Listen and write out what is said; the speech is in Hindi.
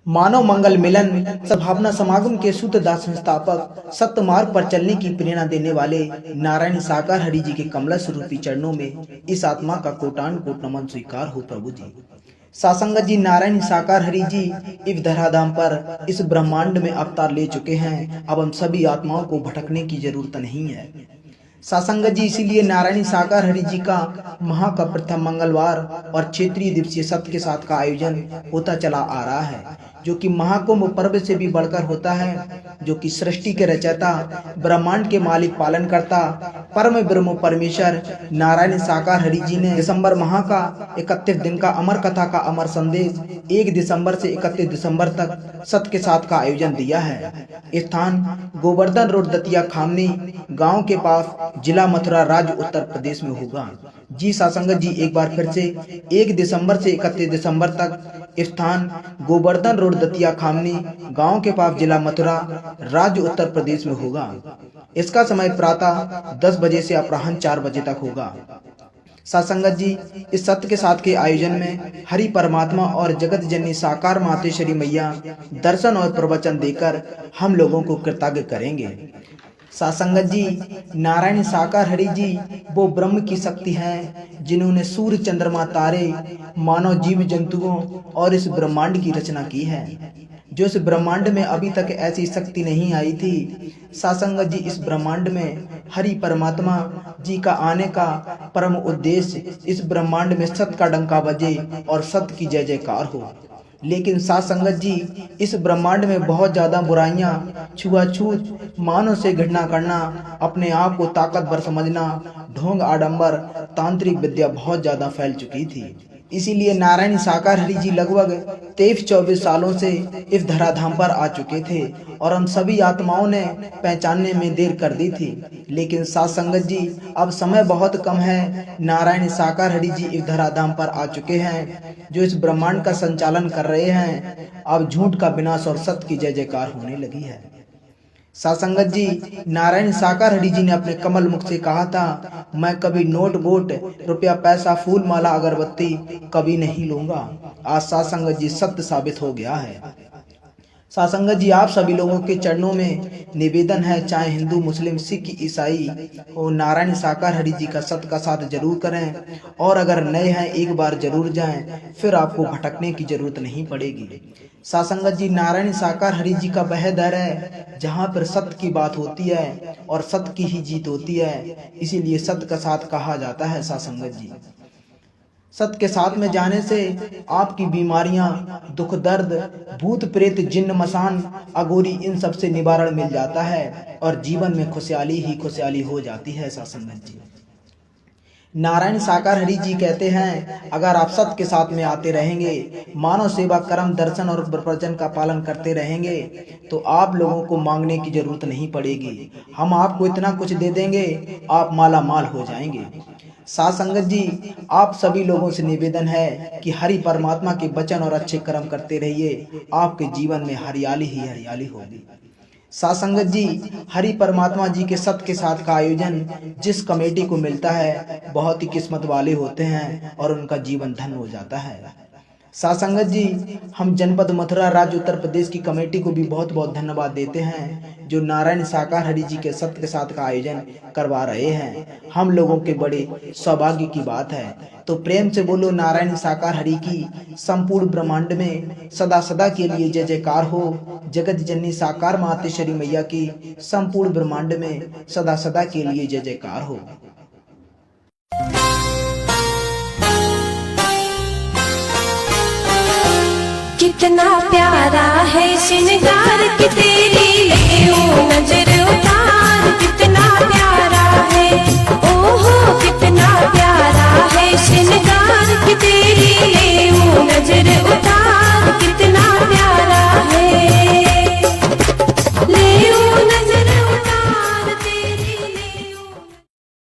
मानव मंगल मिलन सद्भावना समागम के सूत्रदास संस्थापक सत्य मार्ग पर चलने की प्रेरणा देने वाले नारायण साकार हरि जी के कमला स्वरूपी चरणों में इस आत्मा का कोटान कोट नमन स्वीकार हो प्रभु जी। सासंगत जी नारायण साकार हरि जी इस धराधाम पर इस ब्रह्मांड में अवतार ले चुके हैं। अब हम सभी आत्माओं को भटकने की जरूरत नहीं है। सासंगत जी इसीलिए नारायण साकार हरि जी का महा का प्रथम मंगलवार और क्षेत्रीय दिवसीय सत्य के साथ का आयोजन होता चला आ रहा है, जो कि महाकुंभ पर्व से भी बढ़कर होता है, जो कि सृष्टि के रचयिता ब्रह्मांड के मालिक पालन करता परम ब्रह्म परमेश्वर नारायण साकार हरि जी ने दिसंबर माह का 31 दिन का अमर कथा का अमर संदेश 1 दिसंबर से 31 दिसंबर तक सत्य के साथ का आयोजन दिया है। स्थान गोवर्धन रोड दतिया खामनी गांव के पास जिला मथुरा राज्य उत्तर प्रदेश में होगा। जी सासंगत जी एक बार फिर से 1 दिसंबर से 31 दिसंबर तक स्थान गोवर्धन रोड दतिया खामनी गांव के पास जिला मथुरा राज्य उत्तर प्रदेश में होगा। इसका समय प्रातः 10 बजे से अपराह्न 4 बजे तक होगा। सासंगत जी इस सत्य के साथ के आयोजन में हरि परमात्मा और जगत जननी साकार मातेश्वरी मैया दर्शन और प्रवचन देकर हम लोगों को कृतज्ञ करेंगे। सासंगत जी नारायण साकार हरि जी वो ब्रह्म की शक्ति हैं जिन्होंने सूर्य चंद्रमा तारे मानव जीव जंतुओं और इस ब्रह्मांड की रचना की है, जो इस ब्रह्मांड में अभी तक ऐसी शक्ति नहीं आई थी। सासंगत जी इस ब्रह्मांड में हरि परमात्मा जी का आने का परम उद्देश्य इस ब्रह्मांड में सत्य का डंका बजे और सत्य की जय जयकार हो। लेकिन सासंगत जी इस ब्रह्मांड में बहुत ज्यादा बुराइयां, छुआछूत, मानव से घृणा करना, अपने आप को ताकतवर समझना, ढोंग आडंबर, तांत्रिक विद्या बहुत ज्यादा फैल चुकी थी। इसीलिए नारायण साकार हरि जी लगभग 23-24 सालों से इस धराधाम पर आ चुके थे और हम सभी आत्माओं ने पहचानने में देर कर दी थी। लेकिन सासंगत जी अब समय बहुत कम है। नारायण साकार हरि जी इस धराधाम पर आ चुके हैं, जो इस ब्रह्मांड का संचालन कर रहे हैं। अब झूठ का विनाश और सत्य की जय जयकार होने लगी है। सासंगत जी नारायण साकार हरि जी ने अपने कमल मुख से कहा था, मैं कभी नोट वोट रुपया पैसा फूल माला अगरबत्ती कभी नहीं लूंगा। आज सासंगत जी सत्य साबित हो गया है। सासंगत जी आप सभी लोगों के चरणों में निवेदन है, चाहे हिंदू मुस्लिम सिख ईसाई और नारायण साकार हरि जी का सत्य का साथ जरूर करें, और अगर नए हैं एक बार जरूर जाएं, फिर आपको भटकने की जरूरत नहीं पड़ेगी। सासंगत जी नारायण साकार हरि जी का वह दर है जहाँ पर सत्य की बात होती है और सत्य की ही जीत होती है, इसीलिए सत्य का साथ कहा जाता है। सासंगत जी सत्य के साथ में जाने से आपकी बीमारियां, दुख दर्द, भूत प्रेत, जिन्न मसान, अघोरी, इन सब से निवारण मिल जाता है और जीवन में खुशहाली ही खुशहाली हो जाती है। सासंगत जी नारायण साकार हरि जी कहते हैं, अगर आप सत्य के साथ में आते रहेंगे, मानव सेवा कर्म दर्शन और प्रवचन का पालन करते रहेंगे, तो आप लोगों को मांगने की जरूरत नहीं पड़ेगी। हम आपको इतना कुछ दे देंगे, आप माला माल हो जाएंगे। सासंगत जी आप सभी लोगों से निवेदन है कि हरि परमात्मा के वचन और अच्छे कर्म करते रहिए, आपके जीवन में हरियाली ही हरियाली होगी। सासंगत जी हरि परमात्मा जी के सत्य के साथ का आयोजन जिस कमेटी को मिलता है, बहुत ही किस्मत वाले होते हैं और उनका जीवन धन हो जाता है। सासंगत जी हम जनपद मथुरा राज्य उत्तर प्रदेश की कमेटी को भी बहुत बहुत धन्यवाद देते हैं, जो नारायण साकार हरि जी के सत्य के साथ का आयोजन करवा रहे हैं। हम लोगों के बड़े सौभाग्य की बात है। तो प्रेम से बोलो नारायण साकार हरि की संपूर्ण ब्रह्मांड में सदा सदा के लिए जय जयकार हो। जगत जननी साकार मातेश्वरी मैया की संपूर्ण ब्रह्मांड में सदा सदा के लिए जय जयकार हो। कितना प्यारा है श्रृंगार कितने